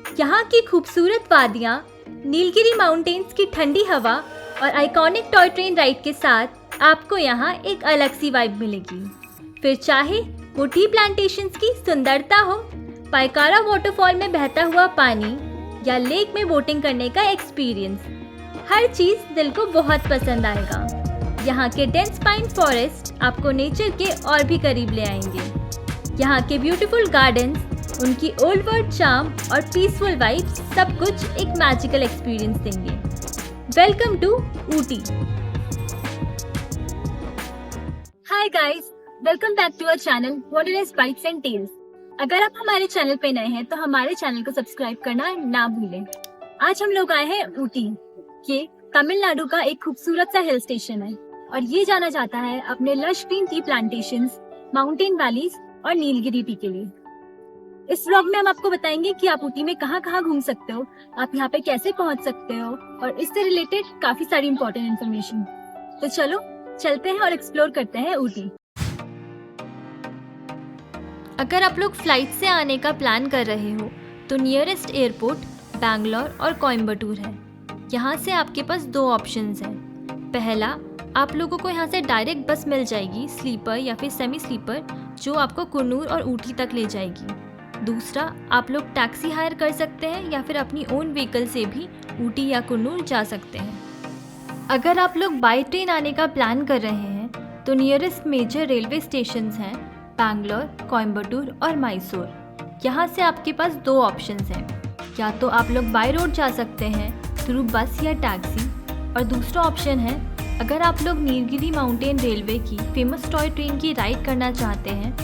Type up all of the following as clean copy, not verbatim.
यहाँ की खूबसूरत वादियाँ, नीलगिरी माउंटेन्स की ठंडी हवा और आइकॉनिक टॉय ट्रेन राइड के साथ आपको यहाँ एक अलग सी वाइब मिलेगी। फिर चाहे वो टी प्लांटेशंस की सुंदरता हो, पाइकारा वाटरफॉल में बहता हुआ पानी या लेक में बोटिंग करने का एक्सपीरियंस, हर चीज़ दिल को बहुत पसंद आएगा। यहाँ के डेंस पाइन फॉरेस्ट आपको नेचर के और भी करीब ले आएंगे। यहाँ के ब्यूटीफुल गार्डन्स, उनकी ओल्ड वर्ल्ड चार्म और पीसफुल वाइब्स सब कुछ एक मैजिकल एक्सपीरियंस देंगे। Welcome to Ooty. Hi guys, welcome back to our channel Wanderless Bites and Tales. अगर आप हमारे चैनल पे नए हैं तो हमारे चैनल को सब्सक्राइब करना ना भूलें। आज हम लोग आए हैं ऊटी। ये तमिलनाडु का एक खूबसूरत सा हिल स्टेशन है और ये जाना जाता है अपने lush green tea plantations, mountain valleys और नीलगिरी टी के लिए। इस व्लॉग में हम आपको बताएंगे कि आप ऊटी में कहाँ कहाँ घूम सकते हो, आप यहाँ पे कैसे पहुँच सकते हो और इससे रिलेटेड काफी सारी इम्पोर्टेंट इन्फॉर्मेशन। तो चलो चलते हैं और एक्सप्लोर करते हैं ऊटी। अगर आप लोग फ्लाइट से आने का प्लान कर रहे हो तो नियरेस्ट एयरपोर्ट बैंगलोर और कोयम्बटूर है। यहाँ से आपके पास दो ऑप्शंस हैं। पहला, आप लोगों को यहाँ से डायरेक्ट बस मिल जाएगी, स्लीपर या फिर सेमी स्लीपर, जो आपको कुन्नूर और ऊटी तक ले जाएगी। दूसरा, आप लोग टैक्सी हायर कर सकते हैं या फिर अपनी ओन व्हीकल से भी ऊटी या कुन्नूर जा सकते हैं। अगर आप लोग बाय ट्रेन आने का प्लान कर रहे हैं तो नियरेस्ट मेजर रेलवे स्टेशंस हैं बैंगलोर, कोयम्बटूर और मैसूर। यहाँ से आपके पास दो ऑप्शंस हैं, या तो आप लोग बाय रोड जा सकते हैं थ्रू बस या टैक्सी, और दूसरा ऑप्शन है अगर आप लोग नीलगिरी माउंटेन रेलवे की फेमस टॉय ट्रेन की राइड करना चाहते हैं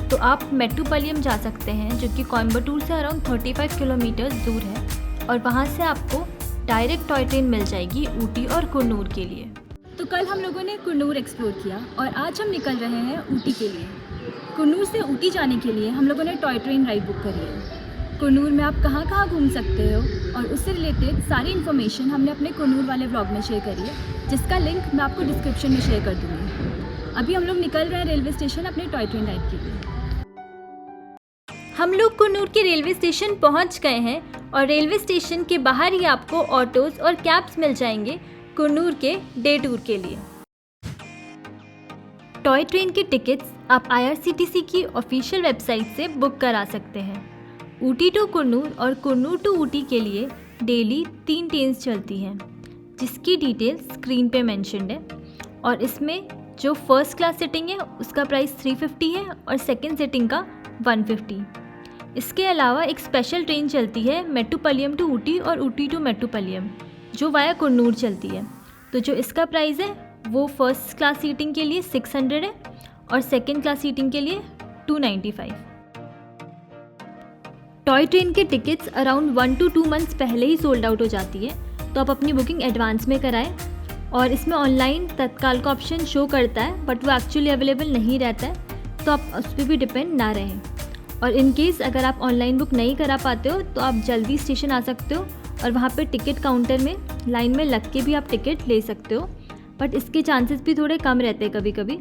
तो आप मेट्टुपालयम जा सकते हैं, जो कि कोयम्बटूर से अराउंड 35 किलोमीटर दूर है, और वहाँ से आपको डायरेक्ट टॉय ट्रेन मिल जाएगी ऊटी और कुन्नूर के लिए। तो कल हम लोगों ने कुन्नूर एक्सप्लोर किया और आज हम निकल रहे हैं ऊटी के लिए। कुन्नूर से ऊटी जाने के लिए हम लोगों ने टॉय ट्रेन राइड बुक करी है। कुन्नूर में आप कहाँ कहाँ घूम सकते हो और उससे रिलेटेड सारी इन्फॉर्मेशन हमने अपने कुन्नूर वाले व्लॉग में शेयर करी है, जिसका लिंक मैं आपको डिस्क्रिप्शन में शेयर कर दूँगी। अभी हम लोग निकल रहे हैं रेलवे स्टेशन अपने टॉय ट्रेन राइड के लिए। हम लोग कुन्नूर के रेलवे स्टेशन पहुंच गए हैं और रेलवे स्टेशन के बाहर ही आपको ऑटोज और कैब्स मिल जाएंगे कुन्नूर के डे टूर के लिए। टॉय ट्रेन की टिकट्स आप IRCTC की ऑफिशियल वेबसाइट से बुक करा सकते हैं। ऊटी टू कुन्नूर और कुन्नूर टू ऊटी के लिए डेली 3 ट्रेन्स चलती हैं, जिसकी डिटेल्स स्क्रीन पे मेंशन्ड है। और इसमें जो फर्स्ट क्लास सीटिंग है उसका प्राइस 350 है और सेकेंड सीटिंग का 150। इसके अलावा एक स्पेशल ट्रेन चलती है मेट्टुपालयम टू ऊटी और ऊटी टू मेट्टुपालयम, जो वाया कुन्नूर चलती है। तो जो इसका प्राइस है वो फर्स्ट क्लास सीटिंग के लिए 600 है और सेकेंड क्लास सीटिंग के लिए 295। टॉय ट्रेन के टिकट्स अराउंड 1 to 2 मंथ्स पहले ही सोल्ड आउट हो जाती है, तो आप अपनी बुकिंग एडवांस में कराएं। और इसमें ऑनलाइन तत्काल का ऑप्शन शो करता है, बट वो एक्चुअली अवेलेबल नहीं रहता है, तो आप उस पर भी डिपेंड ना रहें। और इन केस अगर आप ऑनलाइन बुक नहीं करा पाते हो तो आप जल्दी स्टेशन आ सकते हो और वहाँ पे टिकट काउंटर में लाइन में लग के भी आप टिकट ले सकते हो, बट इसके चांसेस भी थोड़े कम रहते हैं कभी कभी।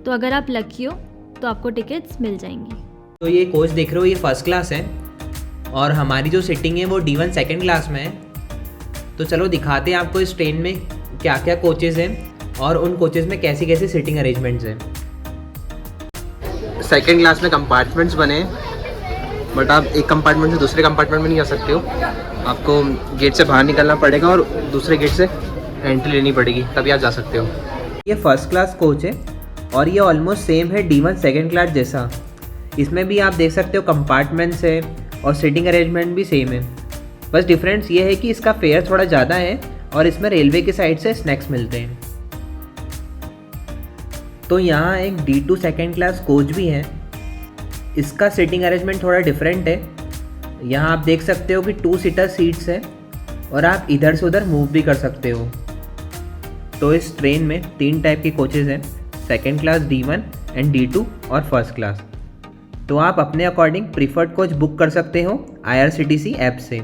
तो अगर आप लकी हो तो आपको टिकट्स मिल जाएंगी। तो ये कोच देख रहे हो, ये फर्स्ट क्लास है और हमारी जो सीटिंग है वो D1 सेकेंड क्लास में है। तो चलो दिखाते हैं आपको इस ट्रेन में क्या क्या कोचेज़ हैं और उन कोचेज़ में कैसी कैसी सीटिंग अरेंजमेंट्स हैं। सेकेंड क्लास में कंपार्टमेंट्स बने हैं, बट आप एक कंपार्टमेंट से दूसरे कंपार्टमेंट में नहीं जा सकते हो। आपको गेट से बाहर निकलना पड़ेगा और दूसरे गेट से एंट्री लेनी पड़ेगी, तभी आप जा सकते हो। ये फर्स्ट क्लास कोच है और ये ऑलमोस्ट सेम है D1 सेकेंड क्लास जैसा। इसमें भी आप देख सकते हो कंपार्टमेंट्स है और सीटिंग अरेंजमेंट भी सेम है। बस डिफरेंस ये है कि इसका फेयर थोड़ा ज़्यादा है और इसमें रेलवे की साइड से स्नैक्स मिलते हैं। तो यहाँ एक D2 सेकेंड क्लास कोच भी है। इसका सीटिंग अरेंजमेंट थोड़ा डिफरेंट है। यहाँ आप देख सकते हो कि 2 सीटर सीट्स हैं और आप इधर से उधर मूव भी कर सकते हो। तो इस ट्रेन में 3 टाइप के कोचेज़ हैं, second class, D1 and D2 और फर्स्ट क्लास। तो आप अपने अकॉर्डिंग प्रीफर्ड कोच बुक कर सकते हो IRCTC ऐप से।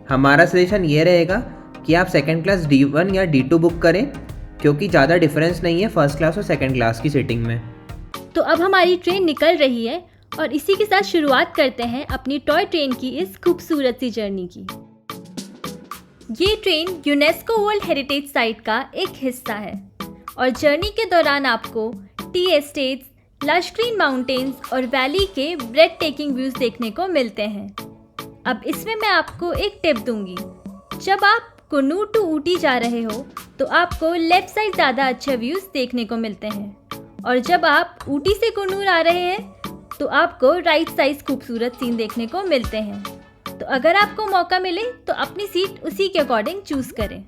हमारा सजेशन ये रहेगा कि आप सेकेंड क्लास D1 या D2 बुक करें, क्योंकि ज़्यादा डिफरेंस नहीं है फर्स्ट क्लास और सेकेंड क्लास की सीटिंग में। तो अब हमारी ट्रेन निकल रही है और इसी के साथ शुरुआत करते हैं अपनी टॉय ट्रेन की इस खूबसूरत सी जर्नी की। ये train UNESCO world heritage site का एक हिस्सा है और जर्नी के दौरान आपको T estates, lush green mountains और वैली के ब्रेड टेकिंग व्यूज़ देखने को मिलते हैं। अब इसमें मैं आपको एक टिप दूंगी। जब आप कुन्नूर टू ऊटी जा रहे हो तो आपको लेफ़्ट साइड ज़्यादा अच्छे व्यूज़ देखने को मिलते हैं और जब आप ऊटी से कुन्नूर आ रहे हैं तो आपको राइट साइड खूबसूरत सीन देखने को मिलते हैं। तो अगर आपको मौका मिले तो अपनी सीट उसी के अकॉर्डिंग चूज़ करें।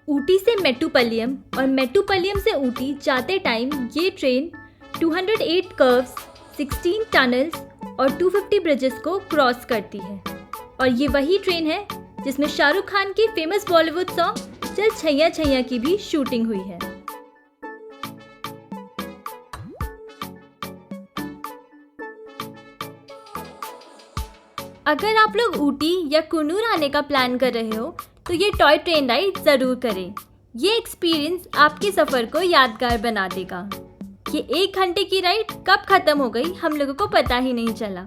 ऊटी से मेट्टुपल्लियम और मेट्टुपल्लियम से ऊटी जाते टाइम ये ट्रेन 208 कर्व्स, 16 टनल्स और 250 ब्रिजेस को क्रॉस करती है और ये वही ट्रेन है जिसमें शाहरुख खान की फेमस बॉलीवुड सॉन्ग चल छैया छैया की भी शूटिंग हुई है। अगर आप लोग ऊटी या कुन्नूर आने का प्लान कर रहे हो तो ये टॉय ट्रेन राइड ज़रूर करें। ये एक्सपीरियंस आपके सफ़र को यादगार बना देगा। ये 1 घंटे की राइड कब ख़त्म हो गई हम लोगों को पता ही नहीं चला।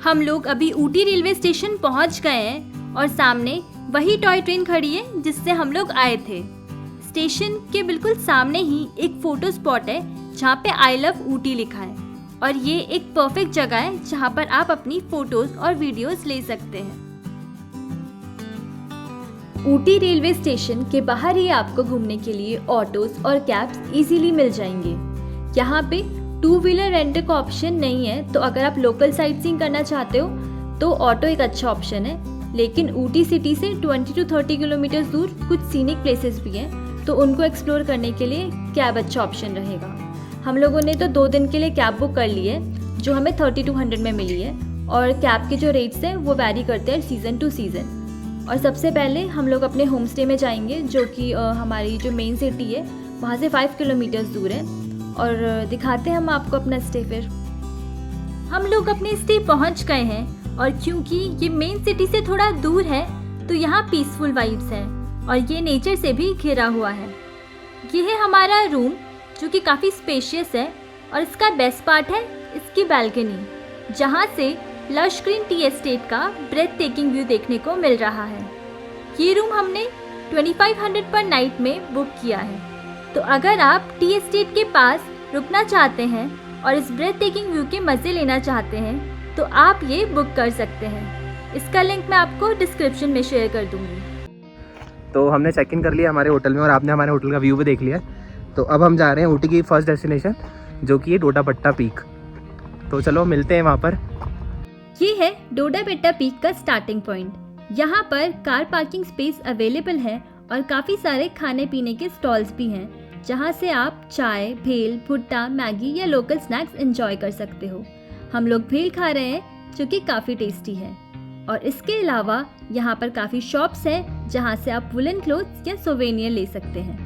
हम लोग अभी ऊटी रेलवे स्टेशन पहुंच गए हैं और सामने वही टॉय ट्रेन खड़ी है जिससे हम लोग आए थे। स्टेशन के बिल्कुल सामने ही एक फ़ोटो स्पॉट है जहाँ पे आई लव ऊटी लिखा है और ये एक परफेक्ट जगह है जहाँ पर आप अपनी फ़ोटोज़ और वीडियोज़ ले सकते हैं। ऊटी रेलवे स्टेशन के बाहर ही आपको घूमने के लिए ऑटोज़ और कैब्स इजीली मिल जाएंगे। यहाँ पे 2 व्हीलर रेंट का ऑप्शन नहीं है, तो अगर आप लोकल साइट सीइंग करना चाहते हो तो ऑटो एक अच्छा ऑप्शन है। लेकिन ऊटी सिटी से 20 to 30 किलोमीटर दूर कुछ सीनिक प्लेसेस भी हैं, तो उनको एक्सप्लोर करने के लिए कैब अच्छा ऑप्शन रहेगा। हम लोगों ने तो 2 दिन के लिए कैब बुक कर ली है जो हमें 3200 में मिली है और कैब के जो रेट्स हैं वो वैरी करते हैं सीज़न टू सीज़न। और सबसे पहले हम लोग अपने होम स्टे में जाएंगे जो कि हमारी जो मेन सिटी है वहाँ से 5 किलोमीटर दूर है और दिखाते हैं हम आपको अपना स्टे। फिर हम लोग अपने स्टे पहुँच गए हैं और क्योंकि ये मेन सिटी से थोड़ा दूर है तो यहाँ पीसफुल वाइब्स हैं और ये नेचर से भी घिरा हुआ है। ये है हमारा रूम जो कि काफ़ी स्पेशियस है और इसका बेस्ट पार्ट है इसकी बालकनी जहाँ से लश ग्रीन टी एस्टेट का ब्रेथ टेकिंग व्यू देखने को मिल रहा है। ये रूम हमने 2500 पर नाइट में बुक किया है, तो अगर आप टी एस्टेट के पास रुकना चाहते हैं और इस ब्रेथ टेकिंग व्यू के मज़े लेना चाहते हैं तो आप ये बुक कर सकते हैं। इसका लिंक मैं आपको डिस्क्रिप्शन में शेयर कर दूँगी। तो हमने चेक इन कर लिया हमारे होटल में और आपने हमारे होटल का व्यू भी देख लिया। तो अब हम जा रहे हैं ऊटी की फर्स्ट डेस्टिनेशन जो कि है डोडा बेट्टा पीक। तो चलो मिलते हैं वहाँ पर। ये है डोडा बेट्टा पीक का स्टार्टिंग पॉइंट। यहाँ पर कार पार्किंग स्पेस अवेलेबल है और काफ़ी सारे खाने पीने के स्टॉल्स भी हैं जहाँ से आप चाय, भेल, भुट्टा, मैगी या लोकल स्नैक्स एंजॉय कर सकते हो। हम लोग भेल खा रहे हैं जो कि काफ़ी टेस्टी है और इसके अलावा यहाँ पर काफ़ी शॉप्स हैं जहाँ से आप वुलन क्लोथ्स या सोवेनियर ले सकते हैं।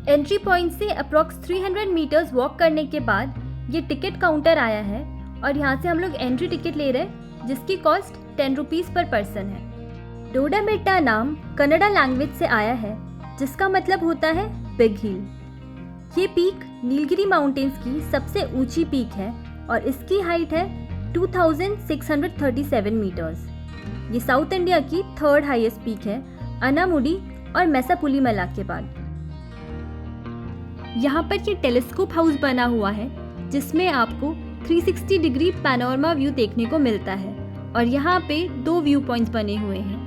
एंट्री पॉइंट से अप्रॉक्स 300 मीटर्स वॉक करने के बाद ये टिकट काउंटर आया है और यहाँ से हम लोग एंट्री टिकट ले रहे हैं जिसकी कॉस्ट 10 रुपीज़ पर पर्सन है। डोडा बेट्टा नाम कन्नड़ा लैंग्वेज से आया है जिसका मतलब होता है बिग हिल। ये पीक नीलगिरी माउंटेन्स की सबसे ऊंची पीक है और इसकी हाइट है 2637 मीटर्स। ये साउथ इंडिया की 3rd हाईएस्ट पीक है अनामुडी और मैसापुलीमला के बाद। यहाँ पर ये टेलीस्कोप हाउस बना हुआ है जिसमें आपको 360 डिग्री पैनोरमा व्यू देखने को मिलता है और यहाँ पे 2 व्यू पॉइंट्स बने हुए हैं,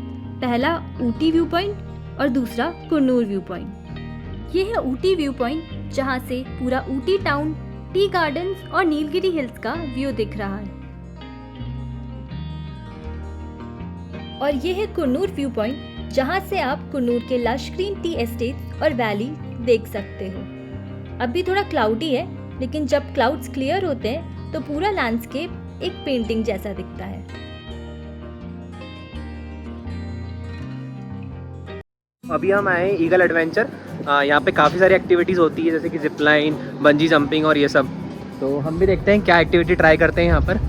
पहला ऊटी व्यू पॉइंट और दूसरा कुन्नूर व्यू पॉइंट। ये है ऊटी व्यू पॉइंट जहाँ से पूरा ऊटी टाउन, टी गार्डन्स और नीलगिरी हिल्स का व्यू दिख रहा है। और ये है कुन्नूर व्यू पॉइंट जहाँ से आप कुन्नूर के लश ग्रीन टी एस्टेट और वैली देख सकते हो। अभी थोड़ा क्लाउडी है लेकिन जब क्लाउड्स क्लियर होते हैं तो पूरा लैंडस्केप एक पेंटिंग जैसा दिखता है। अभी हम आए ईगल एडवेंचर। यहाँ पे काफ़ी सारी एक्टिविटीज़ होती है जैसे कि जिप लाइन, बंजी जंपिंग और ये सब। तो हम भी देखते हैं क्या एक्टिविटी ट्राई करते हैं यहाँ पर।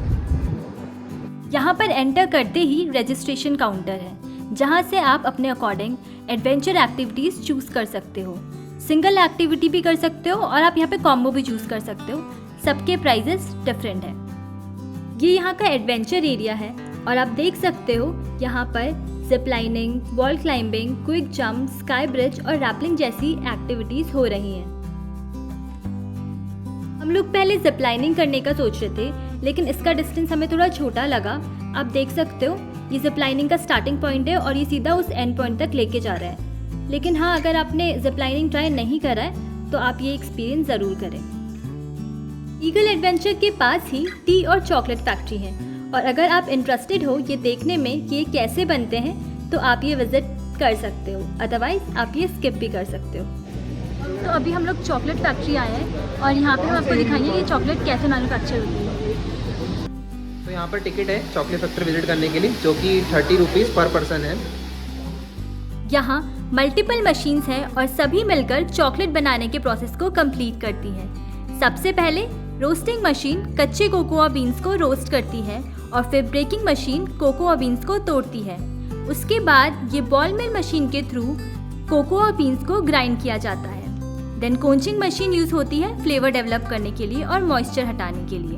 यहाँ पर एंटर करते ही रजिस्ट्रेशन काउंटर है जहाँ से आप अपने अकॉर्डिंग एडवेंचर एक्टिविटीज़ चूज़ कर सकते हो। सिंगल एक्टिविटी भी कर सकते हो और आप यहाँ पे कॉम्बो भी चूज़ कर सकते हो। सबके प्राइजेस डिफरेंट हैं। ये यहाँ का एडवेंचर एरिया है और आप देख सकते हो यहाँ पर zip lining, wall climbing, quick jump, sky bridge और रैपलिंग जैसी एक्टिविटीज़ हो रही हैं। हम लोग पहले जिप लाइनिंग करने का सोच रहे थे, लेकिन इसका डिस्टेंस हमें थोड़ा छोटा लगा। आप देख सकते हो ये जिप लाइनिंग का स्टार्टिंग पॉइंट है और ये सीधा उस एंड पॉइंट तक लेके जा रहा है। लेकिन हाँ, अगर आपने जिप लाइनिंग ट्राई नहीं करा है तो आप ये एक्सपीरियंस ज़रूर करें। ईगल एडवेंचर के पास ही टी और चॉकलेट फैक्ट्री है और अगर आप इंटरेस्टेड हो ये देखने में कि ये कैसे बनते हैं तो आप ये विजिट कर सकते हो, अदरवाइज आप ये स्किप भी कर सकते हो। तो अभी हम लोग चॉकलेट फैक्ट्री आए हैं और यहाँ पे हम आपको दिखाएंगे कि चॉकलेट कैसे मैन्युफैक्चर होती है। तो यहाँ पर टिकट है चॉकलेट फैक्ट्री विजिट करने के लिए, जो कि 30 रुपीज़ पर पर्सन है। यहाँ मल्टीपल मशीन्स हैं और सभी मिलकर चॉकलेट बनाने के प्रोसेस को कंप्लीट करती हैं। सबसे पहले रोस्टिंग मशीन कच्चे कोकोआ बीन्स को रोस्ट करती है और फिर ब्रेकिंग मशीन कोकोआ बीन्स को तोड़ती है। उसके बाद ये बॉल मिल मशीन के थ्रू कोकोआ बीन्स को ग्राइंड किया जाता है। देन कोचिंग मशीन यूज़ होती है फ्लेवर डेवलप करने के लिए और मॉइस्चर हटाने के लिए।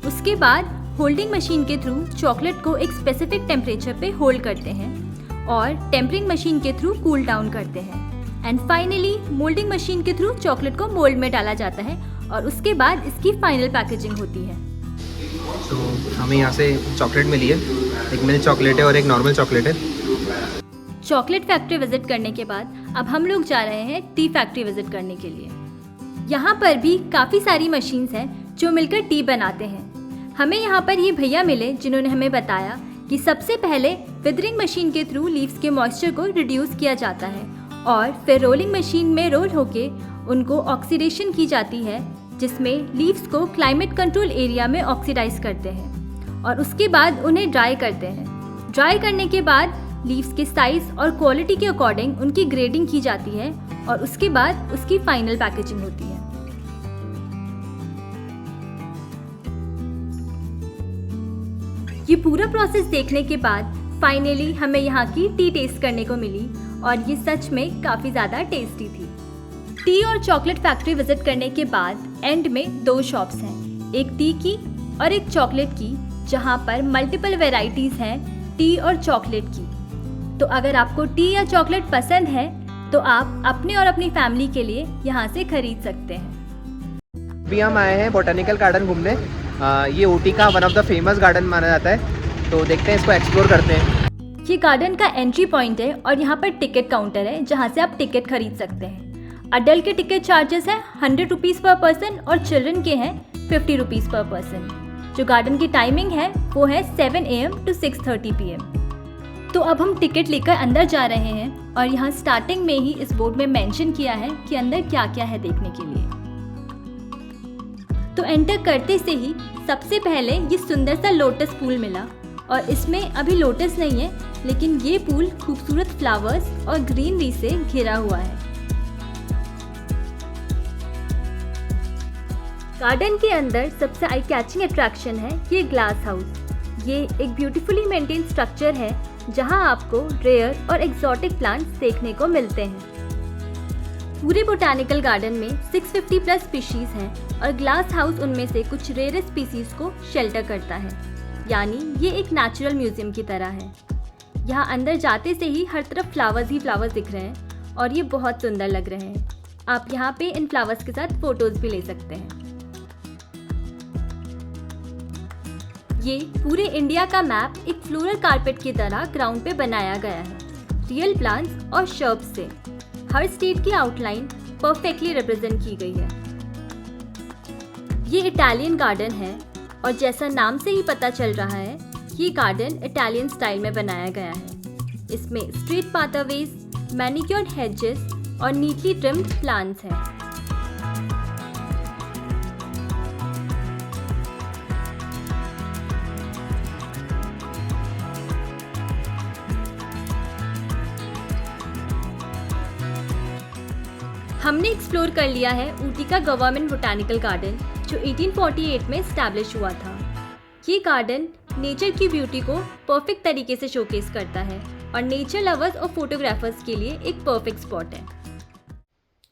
उसके बाद होल्डिंग मशीन के थ्रू चॉकलेट को एक स्पेसिफिक टेम्परेचर पे होल्ड करते हैं और टेम्परिंग मशीन के थ्रू कूल डाउन करते हैं। एंड फाइनली मोल्डिंग मशीन के थ्रू चॉकलेट को मोल्ड में डाला जाता है और उसके बाद इसकी फाइनल पैकेजिंग होती है। तो हमें यहाँ से चॉकलेट मिली है, एक मिल्क चॉकलेट है और एक नॉर्मल चॉकलेट है। चॉकलेट फैक्ट्री विजिट करने के बाद अब हम लोग जा रहे हैं टी फैक्ट्री विजिट करने के लिए। यहाँ पर भी काफ़ी सारी मशीन्स हैं जो मिलकर टी बनाते हैं। हमें यहाँ पर ये भैया मिले जिन्होंने हमें बताया कि सबसे पहले विदरिंग मशीन के थ्रू लीव्स के मॉइस्चर को रिड्यूस किया जाता है और फिर रोलिंग मशीन में रोल होके उनको ऑक्सीडेशन की जाती है, जिसमें लीव्स को क्लाइमेट कंट्रोल एरिया में ऑक्सीडाइज करते हैं और उसके बाद उन्हें ड्राई करते हैं। ड्राई करने के बाद लीव्स के साइज और क्वालिटी के अकॉर्डिंग उनकी ग्रेडिंग की जाती है और उसके बाद उसकी फाइनल पैकेजिंग होती है। ये पूरा प्रोसेस देखने के बाद फाइनली हमें यहाँ की टी टेस्ट करने को मिली और ये सच में काफ़ी ज़्यादा टेस्टी थी। टी और चॉकलेट फैक्ट्री विजिट करने के बाद एंड में 2 शॉप्स हैं, एक टी की और एक चॉकलेट की, जहाँ पर मल्टीपल वेराइटीज़ हैं टी और चॉकलेट की। तो अगर आपको टी या चॉकलेट पसंद है तो आप अपने और अपनी फैमिली के लिए यहाँ से खरीद सकते हैं। अभी हम आए हैं बोटानिकल गार्डन घूमने। ये ऊटी का one of the famous garden माना जाता है, तो देखते हैं, इसको एक्सप्लोर करते हैं। ये गार्डन का एंट्री पॉइंट है और यहाँ पर टिकट काउंटर है जहाँ से आप टिकट खरीद सकते हैं। अडल्ट के टिकट चार्जेस हैं 100 रुपीज़ पर पर्सन और चिल्ड्रन के हैं 50 रुपीज़ पर पर्सन। जो गार्डन की टाइमिंग है वो है 7 AM to 6:30 PM। तो अब हम टिकट लेकर अंदर जा रहे हैं और यहाँ स्टार्टिंग में ही इस बोर्ड में मेंशन किया है कि अंदर क्या क्या है देखने के लिए। तो एंटर करते से ही सबसे पहले ये सुंदर सा लोटस पूल मिला और इसमें अभी लोटस नहीं है, लेकिन ये पूल खूबसूरत फ्लावर्स और ग्रीनरी से घिरा हुआ है। गार्डन के अंदर सबसे आई कैचिंग अट्रैक्शन है ये ग्लास हाउस। ये एक ब्यूटीफुली मेंटेन स्ट्रक्चर है जहां आपको रेयर और एक्सोटिक प्लांट्स देखने को मिलते हैं। पूरे बोटानिकल गार्डन में 650 प्लस स्पीशीज हैं और ग्लास हाउस उनमें से कुछ रेयर स्पीशीज को शेल्टर करता है, यानी ये एक नेचुरल म्यूजियम की तरह है। यहाँ अंदर जाते से ही हर तरफ फ्लावर्स ही फ्लावर्स दिख रहे हैं और ये बहुत सुंदर लग रहे हैं। आप यहाँ पे इन फ्लावर्स के साथ फोटोज भी ले सकते हैं। ये पूरे इंडिया का मैप एक फ्लोरल कारपेट की तरह ग्राउंड पे बनाया गया है, रियल प्लांट्स और शर्ब्स से। हर स्टेट की आउटलाइन परफेक्टली रिप्रेजेंट की गई है। ये इटालियन गार्डन है और जैसा नाम से ही पता चल रहा है ये गार्डन इटालियन स्टाइल में बनाया गया है। इसमें स्ट्रेट पाथवेज, मैनिक्योर्ड हेजेस और नीटली ट्रिम्ड प्लांट्स हैं। हमने एक्सप्लोर कर लिया है ऊटी का गवर्नमेंट बोटानिकल गार्डन जो 1848 में एस्टैब्लिश हुआ था। ये गार्डन नेचर की ब्यूटी को परफेक्ट तरीके से शोकेस करता है और नेचर लवर्स और फोटोग्राफर्स के लिए एक परफेक्ट स्पॉट है।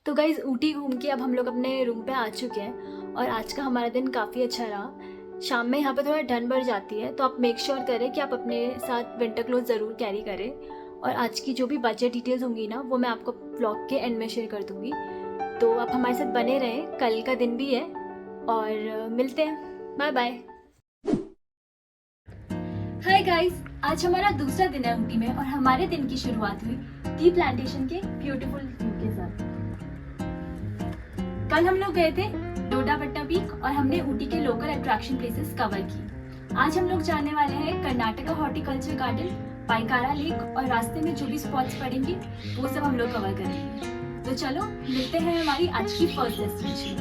तो गाइज़, ऊटी घूम के अब हम लोग अपने रूम पे आ चुके हैं और आज का हमारा दिन काफ़ी अच्छा रहा। शाम में यहाँ पे थोड़ा ठंड बढ़ जाती है, तो आप मेक श्योर करें कि आप अपने साथ विंटर क्लोथ ज़रूर कैरी करें। और आज की जो भी बजट डिटेल्स होंगी ना, वो मैं आपको ब्लॉग के एंड में शेयर कर दूँगी। तो आप हमारे साथ बने रहें, कल का दिन भी है और मिलते हैं। Bye bye. हाय गाइस, आज हमारा दूसरा दिन है ऊटी में और हमारे दिन की शुरुआत हुई टी प्लांटेशन के ब्यूटीफुल व्यू के साथ। कल हम लोग गए थे डोडा बट्टा पीक और हमने ऊटी के लोकल अट्रैक्शन प्लेसेस कवर की। आज हम लोग जाने वाले हैं Karnataka horticulture garden, Pykara lake और रास्ते में जो भी स्पॉट्स पड़ेंगे वो सब हम लोग कवर करेंगे। तो चलो मिलते हैं हमारी आज की फर्स्ट डेस्टिनेशन।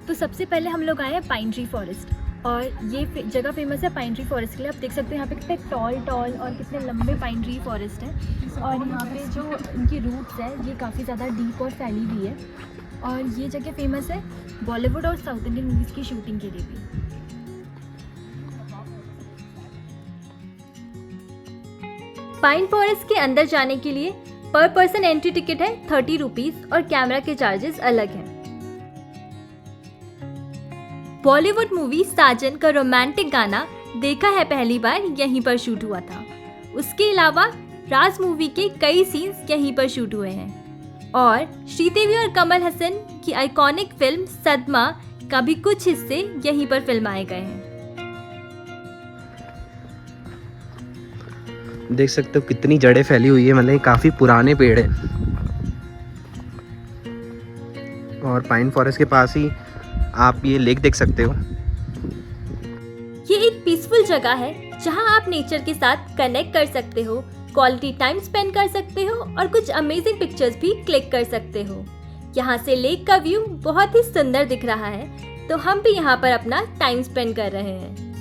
तो सबसे पहले हम लोग आए हैं पाइन ट्री फॉरेस्ट और ये जगह फेमस है पाइन ट्री फॉरेस्ट के लिए। आप देख सकते हैं यहाँ पे कितने टॉल और कितने लंबे पाइन ट्री फॉरेस्ट हैं और यहाँ पे जो इनकी रूट्स है ये काफ़ी ज़्यादा डीप और फैली हुई है। और ये जगह फेमस है बॉलीवुड और साउथ इंडियन मूवीज़ की शूटिंग के लिए भी। पाइन फॉरेस्ट के अंदर जाने के लिए पर पर्सन एंट्री टिकट है 30 रुपीज़ और कैमरा के चार्जेस अलग हैं। बॉलीवुड मूवी साजन का रोमांटिक गाना देखा है पहली बार यहीं पर शूट हुआ था। उसके अलावा राज मूवी के कई सीन्स यहीं पर शूट हुए हैं और श्रीदेवी और कमल हसन की आइकॉनिक फिल्म सदमा का भी कुछ हिस्से यहीं पर फिल्माए गए हैं। देख सकते हो कितनी जड़ें फैली हुई है, मतलब काफ़ी पुराने पेड़ हैं। और पाइन फॉरेस्ट के पास ही आप ये लेक देख सकते हो। ये एक पीसफुल जगह है जहां आप नेचर के साथ कनेक्ट कर सकते हो, क्वालिटी टाइम स्पेंड कर सकते हो और कुछ अमेजिंग पिक्चर्स भी क्लिक कर सकते हो। यहाँ से लेक का व्यू बहुत ही सुंदर दिख रहा है, तो हम भी यहाँ पर अपना टाइम स्पेंड कर रहे हैं।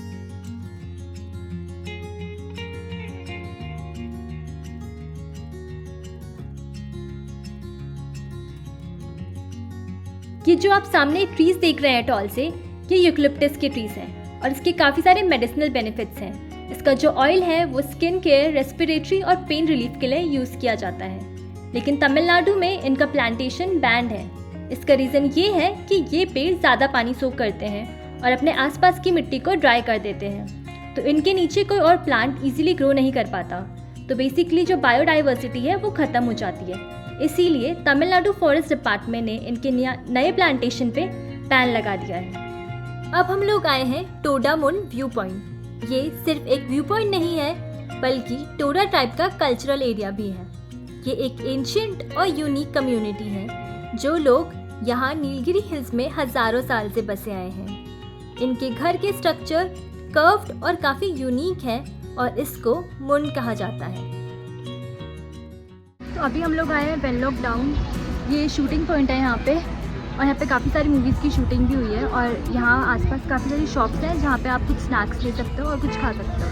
ये जो आप सामने ट्रीज देख रहे हैं टॉल से, ये यूकलिप्टस के ट्रीज हैं और इसके काफ़ी सारे मेडिसिनल बेनिफिट्स हैं। इसका जो ऑयल है वो स्किन केयर, रेस्पिरेटरी और पेन रिलीफ के लिए यूज़ किया जाता है। लेकिन तमिलनाडु में इनका प्लांटेशन बैंड है। इसका रीज़न ये है कि ये पेड़ ज़्यादा पानी सोख करते हैं और अपने आसपास की मिट्टी को ड्राई कर देते हैं, तो इनके नीचे कोई और प्लांट इजीली ग्रो नहीं कर पाता। तो बेसिकली जो बायोडाइवर्सिटी है वो ख़त्म हो जाती है। इसीलिए तमिलनाडु फॉरेस्ट डिपार्टमेंट ने इनके नए प्लांटेशन पे बैन लगा दिया है। अब हम लोग आए हैं टोडामुन व्यू पॉइंट। ये सिर्फ एक व्यू पॉइंट नहीं है, बल्कि टोडा ट्राइब का कल्चरल एरिया भी है। ये एक एंशिएंट और यूनिक कम्युनिटी है जो लोग यहाँ नीलगिरी हिल्स में हजारों साल से बसे आए हैं। इनके घर के स्ट्रक्चर कर्व्ड और काफ़ी यूनिक है और इसको मुन कहा जाता है। तो अभी हम लोग आए हैं वेनलॉक डाउन। ये शूटिंग पॉइंट है यहाँ पे और यहाँ पे काफ़ी सारी मूवीज़ की शूटिंग भी हुई है और यहाँ आसपास काफ़ी सारी शॉप्स हैं जहाँ पे आप कुछ स्नैक्स ले सकते हो और कुछ खा सकते हो।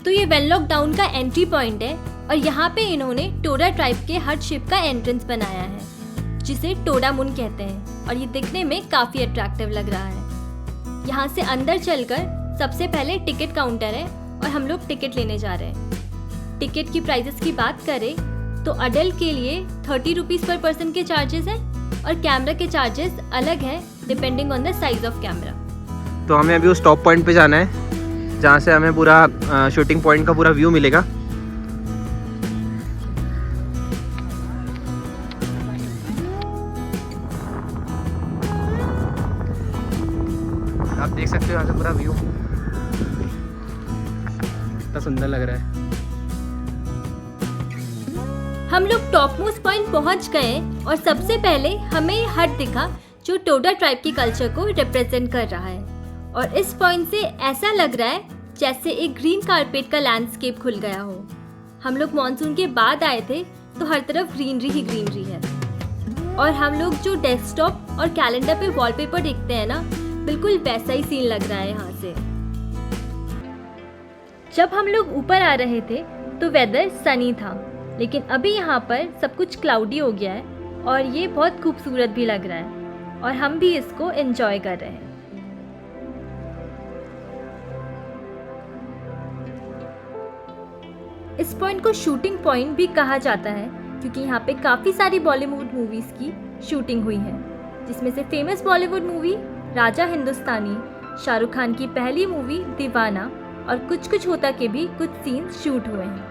तो ये वेनलॉक डाउन का एंट्री पॉइंट है और यहाँ पे इन्होंने टोडा ट्राइब के हट शिप का एंट्रेंस बनाया है जिसे टोडामुन कहते हैं और ये दिखने में काफ़ी अट्रैक्टिव लग रहा है। यहाँ से अंदर चलकर सबसे पहले टिकट काउंटर है और हम लोग टिकट लेने जा रहे हैं। टिकट की प्राइसेस की बात करें तो अडल्ट के लिए 30 रुपीज़ पर पर्सन के चार्जेस हैं और कैमरा के चार्जेस अलग हैं depending on the size of camera. तो हमें अभी उस टॉप पॉइंट पे जाना है जहाँ से हमें पूरा शूटिंग पॉइंट का पूरा व्यू मिलेगा। आप देख सकते हो यहाँ से पूरा व्यू कितना सुंदर लग रहा है। हम लोग टॉप मोस्ट पॉइंट पहुंच गए और सबसे पहले हमें हट दिखा जो टोडा ट्राइब की कल्चर को रिप्रेजेंट कर रहा है और इस पॉइंट से ऐसा लग रहा है जैसे एक ग्रीन कारपेट का लैंडस्केप खुल गया हो। हम लोग मॉनसून के बाद आए थे तो हर तरफ ग्रीनरी ही ग्रीनरी है और हम लोग जो डेस्कटॉप और कैलेंडर पे वॉलपेपर देखते हैं ना, बिल्कुल वैसा ही सीन लग रहा है यहाँ से। जब हम लोग ऊपर आ रहे थे तो वेदर सनी था, लेकिन अभी यहाँ पर सब कुछ क्लाउडी हो गया है और ये बहुत खूबसूरत भी लग रहा है और हम भी इसको एंजॉय कर रहे हैं। इस पॉइंट को शूटिंग पॉइंट भी कहा जाता है क्योंकि यहाँ पे काफ़ी सारी बॉलीवुड मूवीज़ की शूटिंग हुई है, जिसमें से फेमस बॉलीवुड मूवी राजा हिंदुस्तानी, शाहरुख खान की पहली मूवी दीवाना और कुछ कुछ होता के भी कुछ सीन शूट हुए हैं।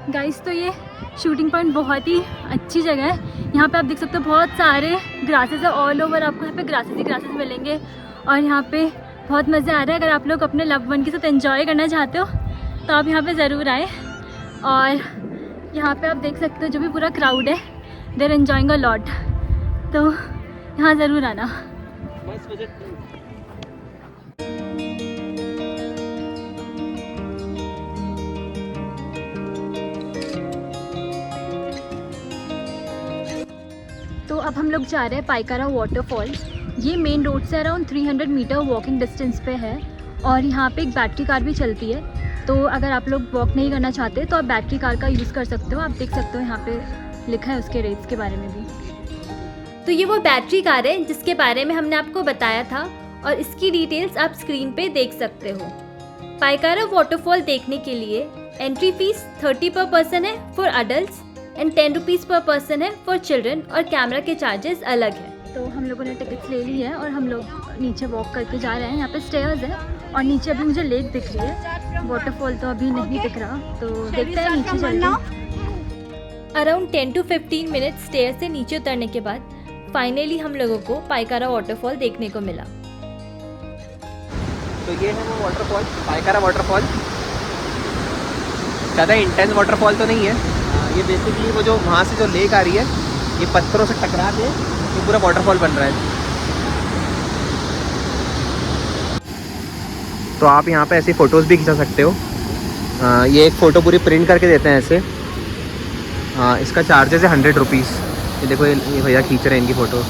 गाइस, तो ये शूटिंग पॉइंट बहुत ही अच्छी जगह है। यहाँ पे आप देख सकते हो बहुत सारे ग्रासेस है, ऑल ओवर आपको यहाँ पे ग्रासेस ही ग्रासेस मिलेंगे और यहाँ पे बहुत मज़ा आ रहा है। अगर आप लोग अपने लव वन के साथ एंजॉय करना चाहते हो तो आप यहाँ पे ज़रूर आए। और यहाँ पे आप देख सकते हो जो भी पूरा क्राउड है, देर एंजॉइंग अ लॉट, तो यहाँ ज़रूर आना। तो अब हम लोग जा रहे हैं पाइकारा वाटरफॉल। ये मेन रोड से अराउंड 300 मीटर वॉकिंग डिस्टेंस पे है और यहाँ पे एक बैटरी कार भी चलती है, तो अगर आप लोग वॉक नहीं करना चाहते तो आप बैटरी कार का यूज़ कर सकते हो। आप देख सकते हो यहाँ पे लिखा है उसके रेट्स के बारे में भी। तो ये वो बैटरी कार है जिसके बारे में हमने आपको बताया था और इसकी डिटेल्स आप स्क्रीन पे देख सकते हो। पाइकारा वाटरफॉल देखने के लिए एंट्री फीस 30 पर पर्सन है फॉर अडल्ट्स एंड 10 रुपीज़ पर पर्सन है फॉर चिल्ड्रन और कैमरा के चार्जेस अलग है। तो हम लोगों ने टिकट्स ले ली है और हम लोग नीचे वॉक करके जा रहे हैं। यहाँ पे स्टेयर्स है और नीचे अभी मुझे लेक दिख रही है, वाटरफॉल तो अभी नहीं दिख रहा, तो देखते हैं नीचे चलते। अराउंड 10 to 15 मिनट स्टेयर से नीचे उतरने के बाद फाइनली हम लोगों को पाइकारा वाटरफॉल देखने को मिला। तो ये है वो वाटरफॉल, पाइकारा वाटरफॉल। ज़्यादा इंटेंस वाटरफॉल तो नहीं है, ये बेसिकली वो जो वहाँ से जो लेक आ रही है ये पत्थरों से टकरा के ये पूरा वाटरफॉल बन रहा है। तो आप यहाँ पे ऐसी फ़ोटोज़ भी खिंचा सकते हो। ये एक फ़ोटो पूरी प्रिंट करके देते हैं ऐसे। इसका चार्जेस है 100 रुपीज़। ये देखो ये भैया खींच रहे हैं इनकी फ़ोटो।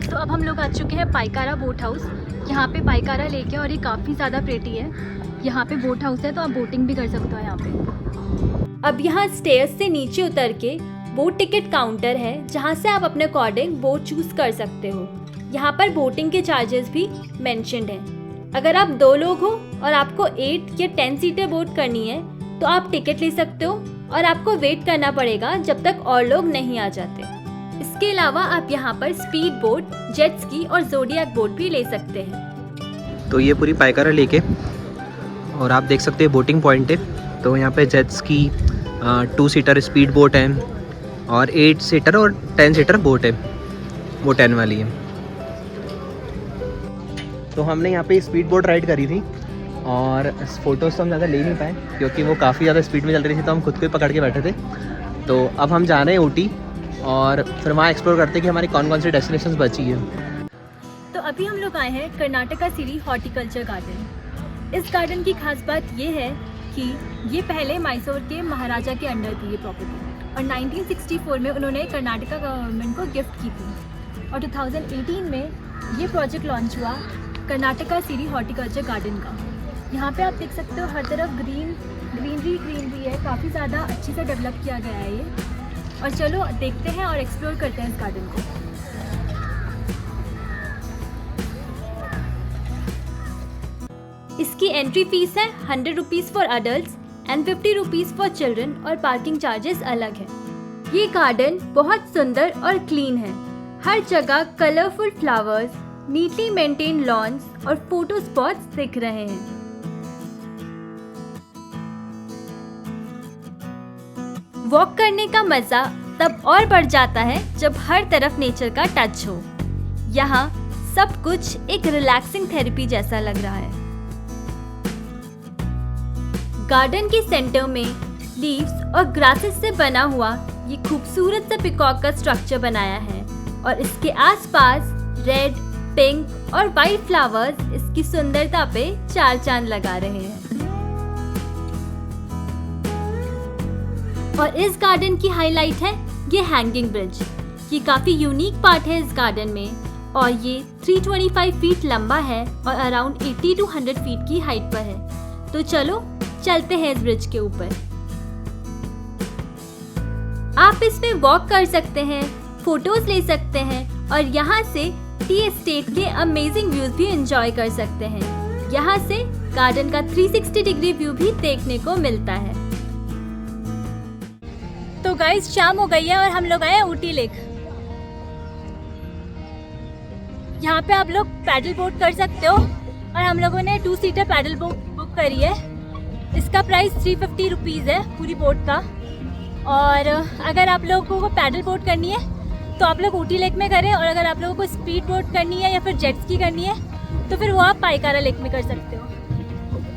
तो अब हम लोग आ चुके हैं पाइकारा बोट हाउस। यहाँ पे पाइकारा लेक है और ये काफ़ी ज़्यादा प्रेटी है। यहाँ पे बोट हाउस है तो आप बोटिंग भी कर सकते हो यहाँ पे। अब यहाँ स्टेयर्स से नीचे उतर के बोट टिकट काउंटर है जहाँ से आप अपने अकॉर्डिंग बोट चूज़ कर सकते हो। यहाँ पर बोटिंग के चार्जेस भी मेंशन्ड हैं। अगर आप 2 लोग हो और आपको 8 या 10 सीटर बोट करनी है तो आप टिकट ले सकते हो और आपको वेट करना पड़ेगा जब तक और लोग नहीं आ जाते। इसके अलावा आप यहाँ पर स्पीड बोट, जेट स्की और ज़ोडिएक बोट भी ले सकते हैं। तो ये पूरी पाइकारा लेक है और आप देख सकते हैं बोटिंग पॉइंट है। तो यहाँ पे jet ski, 2 seater speed boat है और 8 सीटर और 10 सीटर बोट है, वो 10 वाली है। तो हमने यहाँ पे स्पीड बोट राइड करी थी और फ़ोटोज़ तो हम ज़्यादा ले नहीं पाए क्योंकि वो काफ़ी ज़्यादा स्पीड में चल रही थी, तो हम खुद को ही पकड़ के बैठे थे। तो अब हम जा रहे हैं ऊटी और फिर वहाँ एक्सप्लोर करते हैं कि हमारी कौन कौन सी डेस्टिनेशंस बची है। तो अभी हम लोग आए हैं कर्नाटका सिटी हॉर्टिकल्चर गार्डन। इस गार्डन की खास बात ये है कि ये पहले मैसूर के महाराजा के अंडर थी ये प्रॉपर्टी और 1964 में उन्होंने कर्नाटका गवर्नमेंट को गिफ्ट की थी और 2018 में ये प्रोजेक्ट लॉन्च हुआ कर्नाटका सिटी हॉर्टिकल्चर गार्डन का। यहाँ पे आप देख सकते हो हर तरफ ग्रीनरी है, काफ़ी ज़्यादा अच्छे से डेवलप किया गया है ये। और चलो देखते हैं और एक्सप्लोर करते हैं इस गार्डन को। इसकी एंट्री फीस है 100 rupees for adults and 50 rupees for children और पार्किंग चार्जेस अलग है। ये गार्डन बहुत सुंदर और क्लीन है। हर जगह colourful flowers, neatly maintain lawns और फोटो स्पॉट्स दिख रहे हैं। वॉक करने का मज़ा तब और बढ़ जाता है जब हर तरफ नेचर का टच हो। यहाँ सब कुछ एक रिलैक्सिंग थेरेपी जैसा लग रहा है। गार्डन के सेंटर में लीव्स और ग्रासेस से बना हुआ ये खूबसूरत सा पिकॉक का स्ट्रक्चर बनाया है और इसके आसपास रेड, पिंक और वाइट फ्लावर्स इसकी सुंदरता पे 4 चांद लगा रहे हैं। और इस गार्डन की हाईलाइट है ये हैंगिंग ब्रिज। ये काफ़ी यूनिक पार्ट है इस गार्डन में और ये 325 फीट लंबा है और अराउंड 80 to 100 फीट की हाइट पर है। तो चलो चलते हैं इस ब्रिज के ऊपर। आप इसमें वॉक कर सकते हैं, फोटोज ले सकते हैं और यहाँ से टी एस्टेट के अमेजिंग व्यूज भी एंजॉय कर सकते हैं। यहाँ से गार्डन का 360 डिग्री व्यू भी देखने को मिलता है। तो गाइस शाम हो गई है और हम लोग आए हैं ऊटी लेक। यहाँ पे आप लोग पैडल बोट कर सकते हो और हम लोगों ने 2 सीटर पैडल बोट बुक करी है। इसका प्राइस 350 रुपीज़ है पूरी बोट का। और अगर आप लोगों को पैडल बोट करनी है तो आप लोग ऊटी लेक में करें, और अगर आप लोगों को स्पीड बोट करनी है या फिर जेट स्की करनी है तो फिर वो आप पाइकारा लेक में कर सकते हो।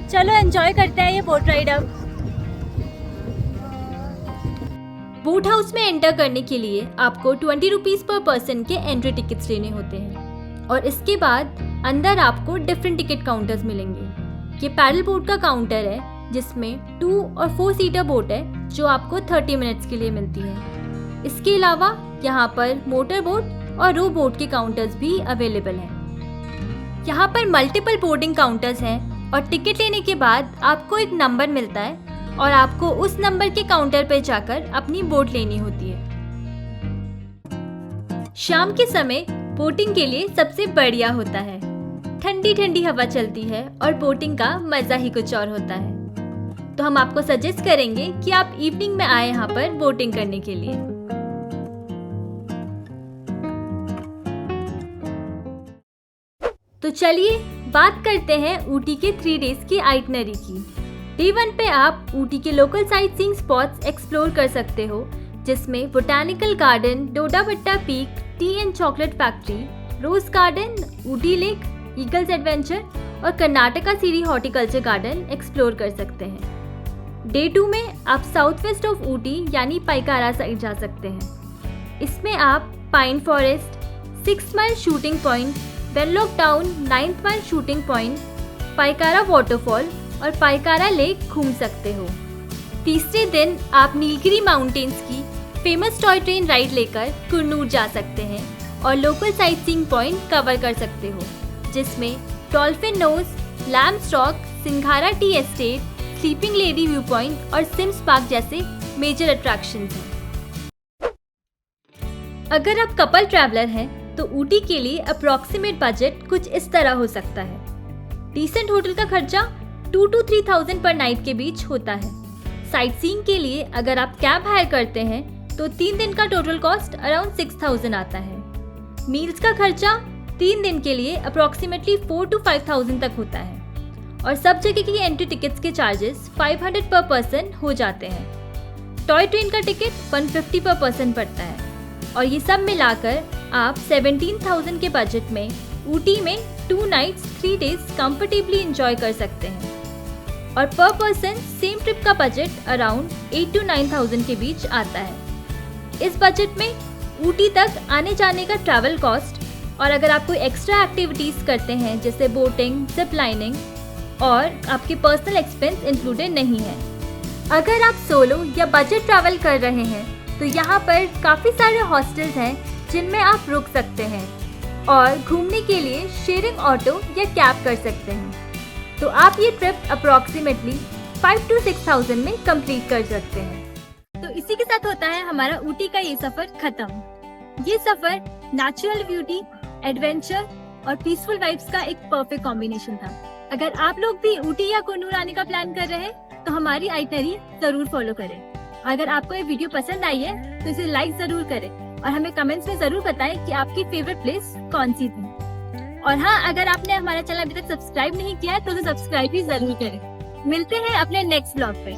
चलो एंजॉय करते हैं ये बोट राइड। अब बोट हाउस में एंटर करने के लिए आपको 20 रुपीज़ पर पर्सन के एंट्री टिकट्स लेने होते हैं और इसके बाद अंदर आपको डिफरेंट टिकट काउंटर्स मिलेंगे। ये पैडल बोट का काउंटर है जिसमें 2 और 4 सीटर बोट है जो आपको 30 मिनट्स के लिए मिलती है। इसके अलावा यहाँ पर मोटर बोट और रो बोट के काउंटर्स भी अवेलेबल हैं। यहाँ पर मल्टीपल बोर्डिंग काउंटर्स हैं और टिकट लेने के बाद आपको एक नंबर मिलता है और आपको उस नंबर के काउंटर पर जाकर अपनी बोट लेनी होती है। शाम के समय बोटिंग के लिए सबसे बढ़िया होता है। ठंडी ठंडी हवा चलती है और बोटिंग का मजा ही कुछ और होता है। तो हम आपको सजेस्ट करेंगे कि आप इवनिंग में आए यहाँ पर बोटिंग करने के लिए। तो चलिए बात करते हैं ऊटी के 3 डेज की आइटनरी की। डे 1 पे आप ऊटी के local sightseeing spots explore कर सकते हो, जिसमें botanical garden, Doddabetta peak, tea and chocolate factory, rose garden, Ooty lake, Eagles adventure और Karnataka Siri horticulture garden explore कर सकते हैं। डे 2 में आप साउथ वेस्ट ऑफ ऊटी यानी पाइकारा साइड जा सकते हैं। इसमें आप pine forest, 6 mile shooting point, Wenlock town, 9th mile shooting point, Pykara waterfall और पाइकारा लेक घूम सकते हो। तीसरे दिन आप नीलगिरी माउंटेन्स की फेमस टॉय ट्रेन राइड लेकर कुरनूर जा सकते हैं और local sight seeing point cover कर सकते हो, जिसमें डॉल्फिन नोज, लैम्स रॉक, सिंघारा tea estate, sleeping lady view point और सिम्स पार्क जैसे मेजर अट्रैक्शंस हैं। अगर आप कपल ट्रैवलर हैं तो ऊटी के लिए अप्रॉक्सीमेट बजट कुछ इस तरह हो सकता है। डिसेंट होटल का खर्चा 2 to 3,000 पर नाइट के बीच होता है। साइट सीइंग के लिए अगर आप कैब हायर करते हैं तो 3 दिन का टोटल कॉस्ट अराउंड 6,000 आता है। मील्स का खर्चा 3 दिन के लिए अप्रॉक्सीमेटली 4 to 5,000 तक होता है और सब जगह की एंट्री टिकट्स के चार्जेस 500 पर पर्सन हो जाते हैं। टॉय ट्रेन का टिकट 150 पर पर्सन पड़ता है और ये सब मिलाकर आप 17,000 के बजट में ऊटी में 2 नाइट्स 3 डेज कंफर्टेबली एंजॉय कर सकते हैं और पर पर्सन सेम ट्रिप का बजट अराउंड 8 to 9,000 के बीच आता है। इस बजट में ऊटी तक आने जाने का ट्रैवल कॉस्ट और अगर आप कोई एक्स्ट्रा एक्टिविटीज़ करते हैं जैसे बोटिंग, जिप लाइनिंग और आपके पर्सनल एक्सपेंस इंक्लूडेड नहीं है। अगर आप सोलो या बजट ट्रैवल कर रहे हैं तो यहाँ पर काफ़ी सारे हॉस्टल्स हैं जिनमें आप रुक सकते हैं और घूमने के लिए शेयरिंग ऑटो या कैब कर सकते हैं। तो आप ये ट्रिप अप्रॉक्सीमेटली 5 to 6,000 में कंप्लीट कर सकते हैं। तो इसी के साथ होता है हमारा ऊटी का ये सफर खत्म। ये सफर नेचुरल ब्यूटी, एडवेंचर और पीसफुल वाइब्स का एक परफेक्ट कॉम्बिनेशन था। अगर आप लोग भी ऊटी या कुरनूर आने का प्लान कर रहे हैं तो हमारी आइटनरी जरूर फॉलो करें। अगर आपको ये वीडियो पसंद आई है तो इसे लाइक जरूर करें और हमें कमेंट्स में जरूर बताएं कि आपकी फेवरेट प्लेस कौन सी थी। और हाँ, अगर आपने हमारा चैनल अभी तक सब्सक्राइब नहीं किया है तो सब्सक्राइब भी जरूर करें। मिलते हैं अपने नेक्स्ट ब्लॉग पे।